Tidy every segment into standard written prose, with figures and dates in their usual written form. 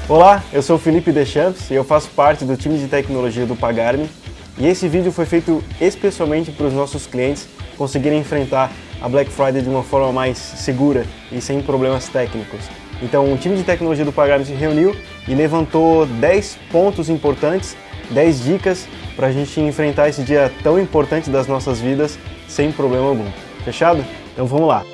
Olá, eu sou o Felipe Deschamps e eu faço parte do time de tecnologia do Pagar.me e esse vídeo foi feito especialmente para os nossos clientes conseguirem enfrentar a Black Friday de uma forma mais segura e sem problemas técnicos. Então o time de tecnologia do Pagar.me se reuniu e levantou 10 pontos importantes, 10 dicas para a gente enfrentar esse dia tão importante das nossas vidas sem problema algum. Fechado? Então vamos lá!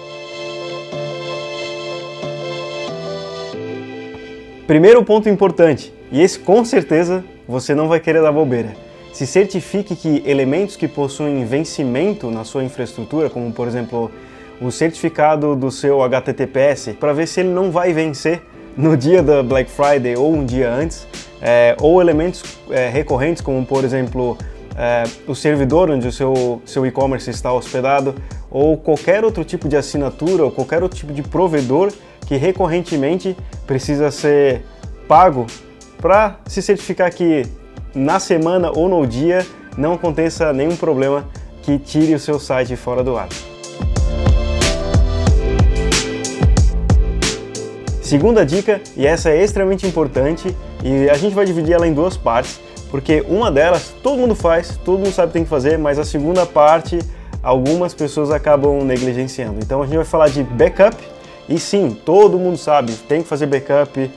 Primeiro ponto importante, e esse com certeza você não vai querer dar bobeira. Se certifique que elementos que possuem vencimento na sua infraestrutura, como por exemplo o certificado do seu HTTPS, para ver se ele não vai vencer no dia da Black Friday ou um dia antes, ou elementos recorrentes, como por exemplo o servidor onde o seu e-commerce está hospedado, ou qualquer outro tipo de assinatura, ou qualquer outro tipo de provedor que recorrentemente precisa ser pago para se certificar que na semana ou no dia não aconteça nenhum problema que tire o seu site fora do ar. Segunda dica, e essa é extremamente importante, e a gente vai dividir ela em duas partes, porque uma delas todo mundo faz, todo mundo sabe que tem que fazer, mas a segunda parte algumas pessoas acabam negligenciando. Então a gente vai falar de backup. E sim, todo mundo sabe, tem que fazer backup,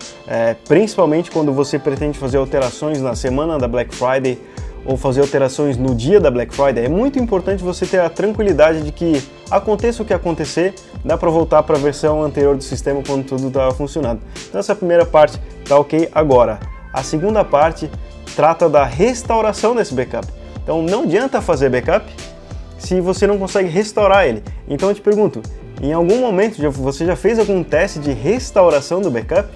principalmente quando você pretende fazer alterações na semana da Black Friday ou fazer alterações no dia da Black Friday. É muito importante você ter a tranquilidade de que aconteça o que acontecer, dá para voltar para a versão anterior do sistema quando tudo estava funcionando. Então essa primeira parte está ok agora. A segunda parte trata da restauração desse backup. Então não adianta fazer backup se você não consegue restaurar ele. Então eu te pergunto, em algum momento você já fez algum teste de restauração do backup?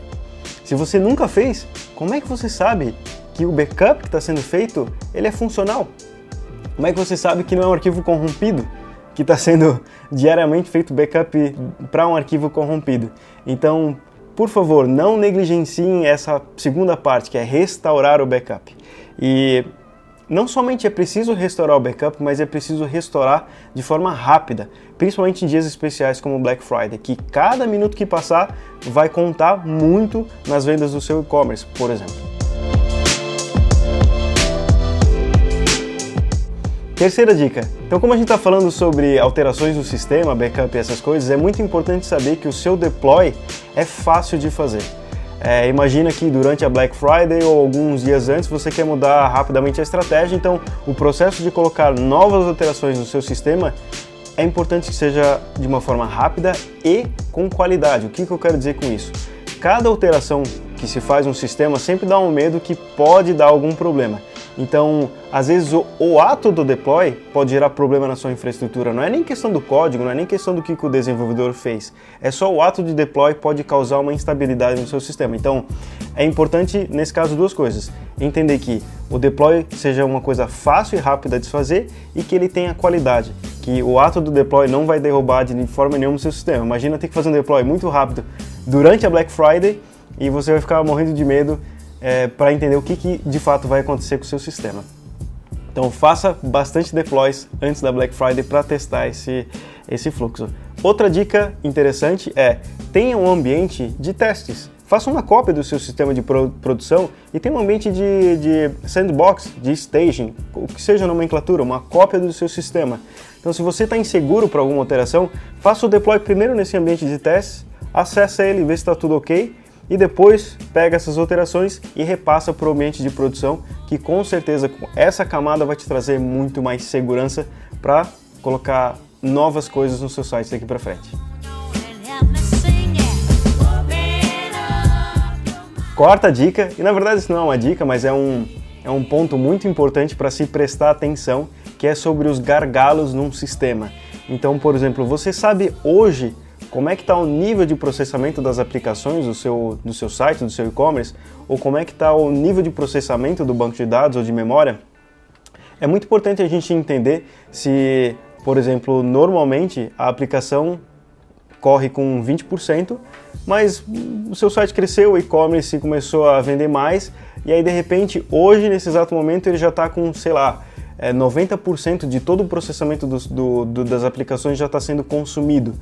Se você nunca fez, como é que você sabe que o backup que está sendo feito ele é funcional? Como é que você sabe que não é um arquivo corrompido, que está sendo diariamente feito backup para um arquivo corrompido? Então, por favor, não negligenciem essa segunda parte, que é restaurar o backup. E não somente é preciso restaurar o backup, mas é preciso restaurar de forma rápida, principalmente em dias especiais como o Black Friday, que cada minuto que passar vai contar muito nas vendas do seu e-commerce, por exemplo. Terceira dica. Então, como a gente está falando sobre alterações do sistema, backup e essas coisas, é muito importante saber que o seu deploy é fácil de fazer. Imagina que durante a Black Friday ou alguns dias antes você quer mudar rapidamente a estratégia, então o processo de colocar novas alterações no seu sistema é importante que seja de uma forma rápida e com qualidade. O que eu quero dizer com isso? Cada alteração que se faz no sistema sempre dá um medo que pode dar algum problema. Então, às vezes o ato do deploy pode gerar problema na sua infraestrutura. Não é nem questão do código, não é nem questão do que o desenvolvedor fez. É só o ato de deploy pode causar uma instabilidade no seu sistema. Então, é importante, nesse caso, duas coisas. Entender que o deploy seja uma coisa fácil e rápida de se fazer e que ele tenha qualidade. Que o ato do deploy não vai derrubar de forma nenhuma o seu sistema. Imagina ter que fazer um deploy muito rápido durante a Black Friday e você vai ficar morrendo de medo para entender o que de fato vai acontecer com o seu sistema. Então faça bastante deploys antes da Black Friday para testar esse fluxo. Outra dica interessante é tenha um ambiente de testes. Faça uma cópia do seu sistema de produção e tenha um ambiente de sandbox, de staging, o que seja a nomenclatura, uma cópia do seu sistema. Então se você está inseguro para alguma alteração, faça o deploy primeiro nesse ambiente de testes, acessa ele, vê se está tudo ok, e depois pega essas alterações e repassa para o ambiente de produção, que com certeza essa camada vai te trazer muito mais segurança para colocar novas coisas no seu site daqui para frente. Quarta dica, e na verdade isso não é uma dica, mas é um ponto muito importante para se prestar atenção, que é sobre os gargalos num sistema. Então, por exemplo, você sabe hoje como é que está o nível de processamento das aplicações do seu site, do seu e-commerce, ou como é que está o nível de processamento do banco de dados ou de memória? É muito importante a gente entender se, por exemplo, normalmente a aplicação corre com 20%, mas o seu site cresceu, o e-commerce começou a vender mais, e aí de repente, hoje, nesse exato momento, ele já está com, sei lá, 90% de todo o processamento das aplicações já está sendo consumido.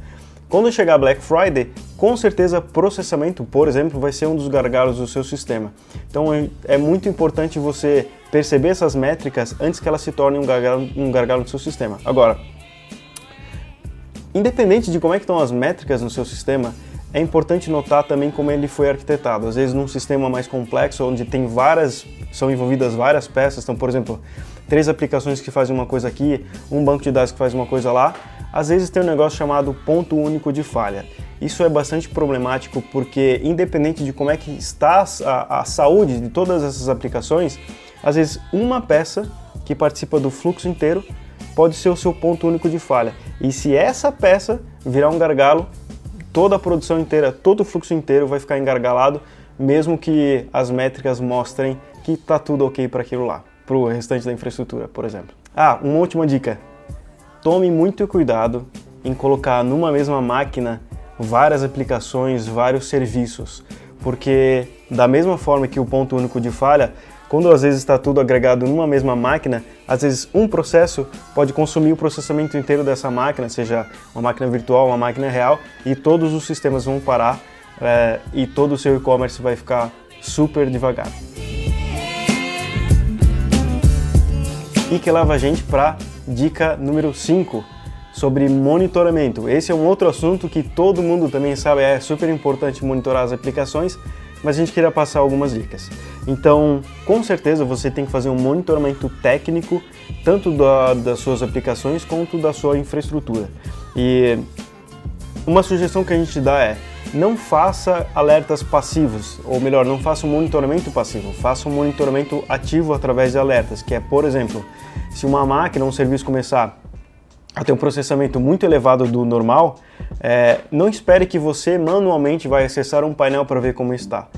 Quando chegar a Black Friday, com certeza processamento, por exemplo, vai ser um dos gargalos do seu sistema. Então é muito importante você perceber essas métricas antes que elas se tornem um gargalo no seu sistema. Agora, independente de como é que estão as métricas no seu sistema, é importante notar também como ele foi arquitetado. Às vezes num sistema mais complexo, onde são envolvidas várias peças, então, por exemplo, 3 aplicações que fazem uma coisa aqui, um banco de dados que faz uma coisa lá, às vezes tem um negócio chamado ponto único de falha. Isso é bastante problemático porque, independente de como é que está a saúde de todas essas aplicações, às vezes uma peça que participa do fluxo inteiro pode ser o seu ponto único de falha. E se essa peça virar um gargalo, toda a produção inteira, todo o fluxo inteiro vai ficar engargalado, mesmo que as métricas mostrem que está tudo ok para aquilo lá, para o restante da infraestrutura, por exemplo. Uma última dica. Tome muito cuidado em colocar numa mesma máquina várias aplicações, vários serviços, porque da mesma forma que o ponto único de falha, quando às vezes está tudo agregado numa mesma máquina, às vezes um processo pode consumir o processamento inteiro dessa máquina, seja uma máquina virtual, uma máquina real, e todos os sistemas vão parar e todo o seu e-commerce vai ficar super devagar. E que leva a gente para dica número 5, sobre monitoramento. Esse é um outro assunto que todo mundo também sabe, é super importante monitorar as aplicações, mas a gente queria passar algumas dicas. Então, com certeza você tem que fazer um monitoramento técnico, tanto das suas aplicações quanto da sua infraestrutura. E uma sugestão que a gente dá é, não faça alertas passivos, ou melhor, não faça um monitoramento passivo, faça um monitoramento ativo através de alertas, que é, por exemplo, se uma máquina ou um serviço começar a ter um processamento muito elevado do normal, não espere que você manualmente vai acessar um painel para ver como está.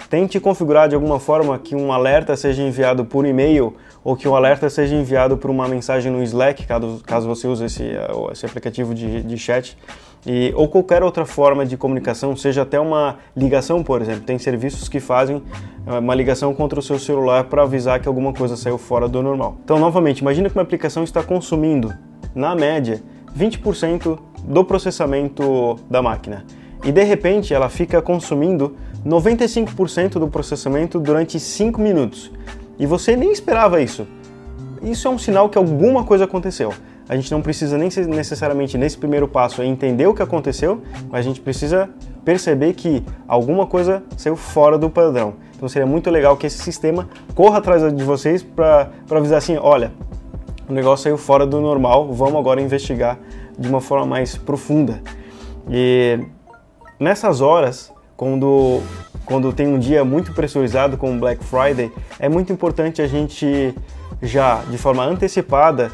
Tente configurar de alguma forma que um alerta seja enviado por e-mail ou que um alerta seja enviado por uma mensagem no Slack, caso você use esse aplicativo de chat, ou qualquer outra forma de comunicação, seja até uma ligação, por exemplo. Tem serviços que fazem uma ligação contra o seu celular para avisar que alguma coisa saiu fora do normal. Então, novamente, imagina que uma aplicação está consumindo, na média, 20% do processamento da máquina. E de repente ela fica consumindo 95% do processamento durante 5 minutos. E você nem esperava isso. Isso é um sinal que alguma coisa aconteceu. A gente não precisa nem necessariamente nesse primeiro passo entender o que aconteceu, mas a gente precisa perceber que alguma coisa saiu fora do padrão. Então seria muito legal que esse sistema corra atrás de vocês para avisar assim, olha, o negócio saiu fora do normal, vamos agora investigar de uma forma mais profunda. E nessas horas, quando tem um dia muito pressurizado como Black Friday, é muito importante a gente já, de forma antecipada,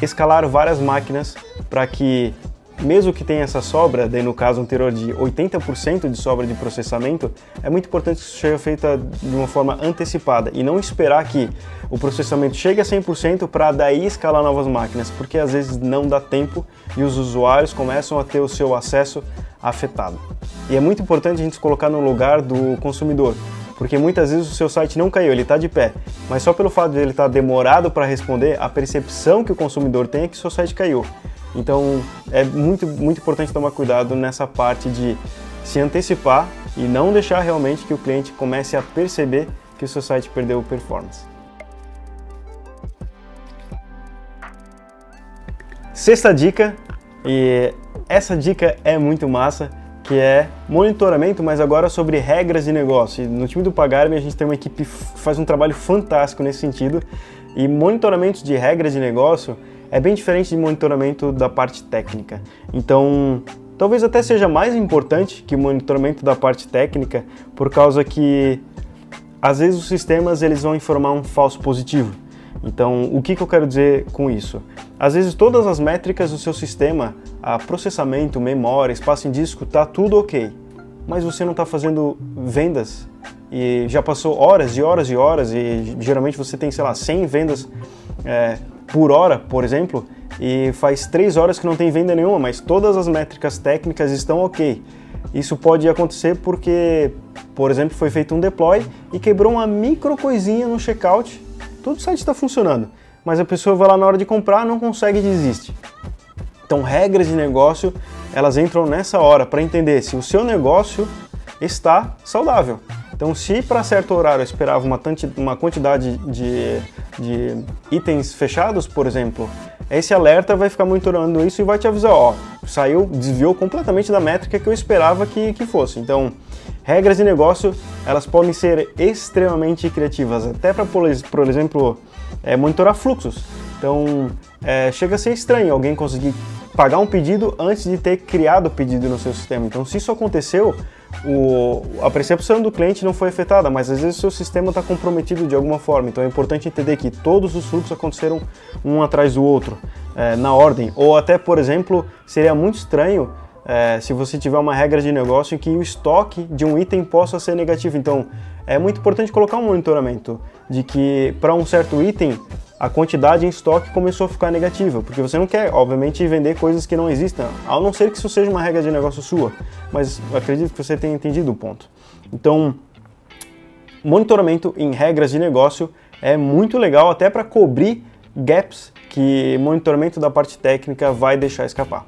escalar várias máquinas para que, mesmo que tenha essa sobra, daí no caso anterior de 80% de sobra de processamento, é muito importante que isso seja feito de uma forma antecipada e não esperar que o processamento chegue a 100% para daí escalar novas máquinas, porque às vezes não dá tempo e os usuários começam a ter o seu acesso afetado. E é muito importante a gente se colocar no lugar do consumidor, porque muitas vezes o seu site não caiu, ele está de pé, mas só pelo fato de ele estar demorado para responder, a percepção que o consumidor tem é que o seu site caiu. Então é muito importante tomar cuidado nessa parte de se antecipar e não deixar realmente que o cliente comece a perceber que o seu site perdeu performance. Sexta dica, e essa dica é muito massa, que é monitoramento, mas agora sobre regras de negócio. E no time do Pagar.me a gente tem uma equipe que faz um trabalho fantástico nesse sentido, e monitoramento de regras de negócio é bem diferente de monitoramento da parte técnica. Então, talvez até seja mais importante que o monitoramento da parte técnica, por causa que às vezes os sistemas eles vão informar um falso positivo. Então, o que eu quero dizer com isso? Às vezes todas as métricas do seu sistema, processamento, memória, espaço em disco, tá tudo ok, mas você não está fazendo vendas e já passou horas e horas e horas e geralmente você tem, sei lá, 100 vendas por hora, por exemplo, e faz 3 horas que não tem venda nenhuma, mas todas as métricas técnicas estão ok. Isso pode acontecer porque, por exemplo, foi feito um deploy e quebrou uma micro coisinha no checkout. Todo o site está funcionando, mas a pessoa vai lá na hora de comprar, não consegue e desiste. Então, regras de negócio elas entram nessa hora para entender se o seu negócio está saudável. Então, se para certo horário eu esperava uma quantidade de itens fechados, por exemplo, esse alerta vai ficar monitorando isso e vai te avisar, ó, desviou completamente da métrica que eu esperava que fosse. Então, regras de negócio, elas podem ser extremamente criativas, até para, por exemplo, monitorar fluxos. Então, chega a ser estranho alguém conseguir pagar um pedido antes de ter criado o pedido no seu sistema. Então, se isso aconteceu, a percepção do cliente não foi afetada, mas às vezes o seu sistema está comprometido de alguma forma. Então, é importante entender que todos os fluxos aconteceram um atrás do outro, na ordem. Ou até, por exemplo, seria muito estranho se você tiver uma regra de negócio em que o estoque de um item possa ser negativo. Então, é muito importante colocar um monitoramento de que para um certo item a quantidade em estoque começou a ficar negativa, porque você não quer, obviamente, vender coisas que não existem, a não ser que isso seja uma regra de negócio sua, mas eu acredito que você tenha entendido o ponto. Então, monitoramento em regras de negócio é muito legal até para cobrir gaps que monitoramento da parte técnica vai deixar escapar.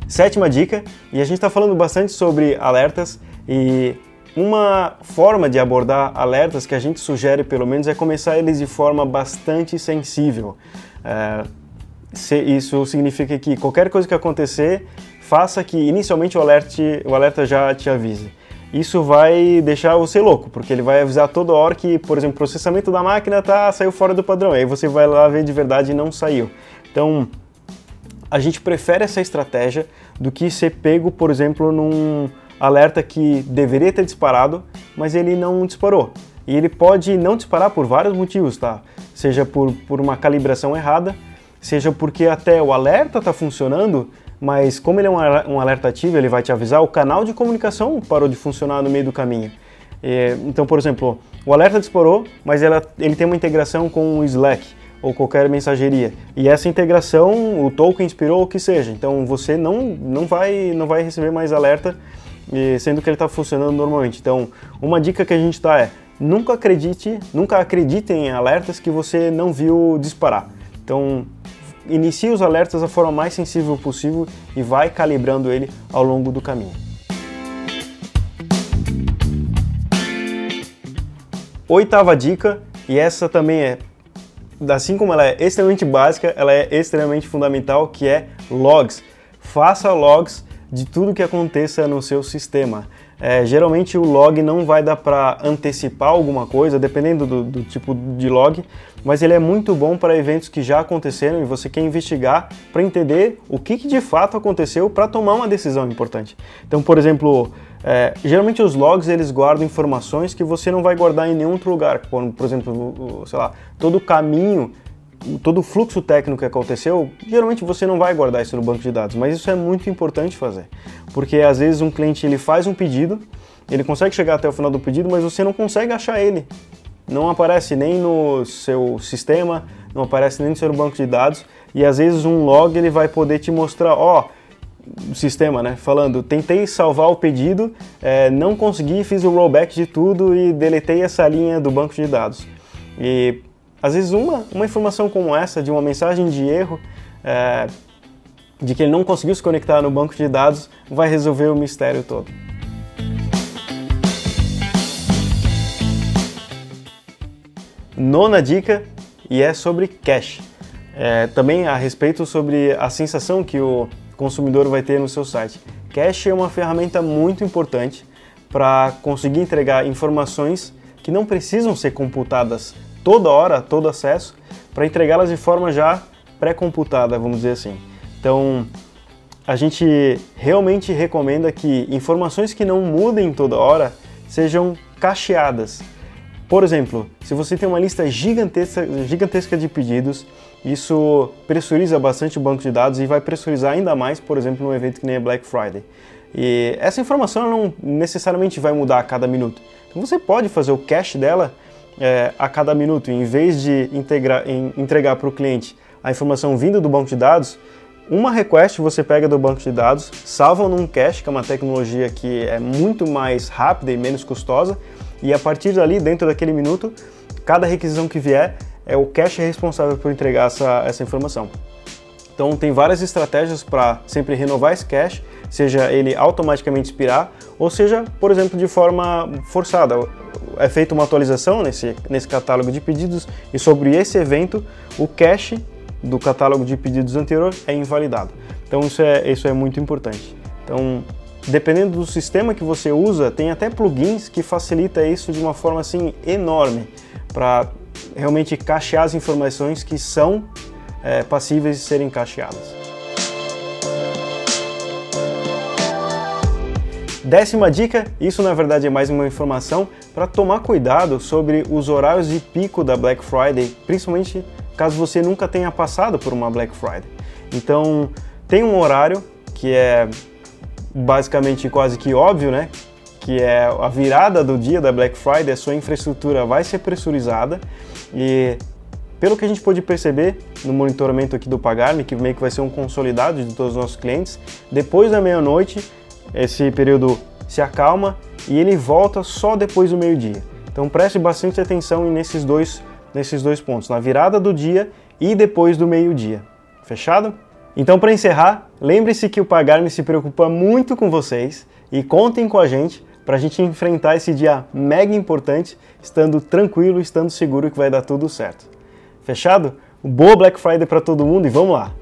Sétima dica, e a gente está falando bastante sobre alertas, e uma forma de abordar alertas que a gente sugere, pelo menos, é começar eles de forma bastante sensível. Isso significa que qualquer coisa que acontecer, faça que inicialmente o alerta já te avise. Isso vai deixar você louco, porque ele vai avisar toda hora que, por exemplo, o processamento da máquina saiu fora do padrão, aí você vai lá ver de verdade e não saiu. Então, a gente prefere essa estratégia do que ser pego, por exemplo, num alerta que deveria ter disparado, mas ele não disparou. E ele pode não disparar por vários motivos, tá? Seja por uma calibração errada, seja porque até o alerta está funcionando, mas como ele é um alerta ativo, ele vai te avisar, o canal de comunicação parou de funcionar no meio do caminho. Então, por exemplo, o alerta disparou, mas ele tem uma integração com o Slack ou qualquer mensageria. E essa integração, o token expirou ou o que seja. Então, você não vai receber mais alerta, sendo que ele está funcionando normalmente. Então, uma dica que a gente dá é nunca acredite em alertas que você não viu disparar. Então, inicie os alertas da forma mais sensível possível e vai calibrando ele ao longo do caminho. Oitava dica, e essa também assim como ela é extremamente básica, ela é extremamente fundamental, que é logs. Faça logs de tudo que aconteça no seu sistema. Geralmente o log não vai dar para antecipar alguma coisa, dependendo do tipo de log, mas ele é muito bom para eventos que já aconteceram e você quer investigar para entender o que de fato aconteceu para tomar uma decisão importante. Então, por exemplo, geralmente os logs eles guardam informações que você não vai guardar em nenhum outro lugar. Por exemplo, sei lá, todo o caminho, todo o fluxo técnico que aconteceu, geralmente você não vai guardar isso no banco de dados, mas isso é muito importante fazer, porque às vezes um cliente ele faz um pedido, ele consegue chegar até o final do pedido, mas você não consegue achar ele, não aparece nem no seu sistema, não aparece nem no seu banco de dados, e às vezes um log ele vai poder te mostrar, o sistema, né, falando, tentei salvar o pedido, não consegui, fiz o rollback de tudo e deletei essa linha do banco de dados. E às vezes uma informação como essa, de uma mensagem de erro, de que ele não conseguiu se conectar no banco de dados, vai resolver o mistério todo. Nona dica, e é sobre cache. Também a respeito sobre a sensação que o consumidor vai ter no seu site. Cache é uma ferramenta muito importante para conseguir entregar informações que não precisam ser computadas toda hora, todo acesso, para entregá-las de forma já pré-computada, vamos dizer assim. Então, a gente realmente recomenda que informações que não mudem toda hora sejam cacheadas. Por exemplo, se você tem uma lista gigantesca de pedidos, isso pressuriza bastante o banco de dados e vai pressurizar ainda mais, por exemplo, num evento que nem a Black Friday. E essa informação não necessariamente vai mudar a cada minuto. Então você pode fazer o cache dela a cada minuto, em vez de entregar para o cliente a informação vinda do banco de dados, uma request você pega do banco de dados, salva num cache, que é uma tecnologia que é muito mais rápida e menos custosa, e a partir dali, dentro daquele minuto, cada requisição que vier, é o cache responsável por entregar essa informação. Então tem várias estratégias para sempre renovar esse cache, seja ele automaticamente expirar, ou seja, por exemplo, de forma forçada. É feita uma atualização nesse catálogo de pedidos e sobre esse evento o cache do catálogo de pedidos anterior é invalidado. Então isso é muito importante. Então, dependendo do sistema que você usa, tem até plugins que facilita isso de uma forma assim enorme para realmente cachear as informações que são passíveis de serem cacheadas. 10ª dica, isso na verdade é mais uma informação para tomar cuidado sobre os horários de pico da Black Friday, principalmente caso você nunca tenha passado por uma Black Friday. Então, tem um horário que é basicamente quase que óbvio, né? Que é a virada do dia da Black Friday, a sua infraestrutura vai ser pressurizada e pelo que a gente pôde perceber no monitoramento aqui do Pagar.me, que meio que vai ser um consolidado de todos os nossos clientes, depois da meia-noite, esse período se acalma e ele volta só depois do meio-dia. Então preste bastante atenção nesses dois pontos, na virada do dia e depois do meio-dia. Fechado? Então, para encerrar, lembre-se que o Pagar.me se preocupa muito com vocês e contem com a gente para a gente enfrentar esse dia mega importante, estando tranquilo, estando seguro que vai dar tudo certo. Fechado? Boa Black Friday para todo mundo e vamos lá!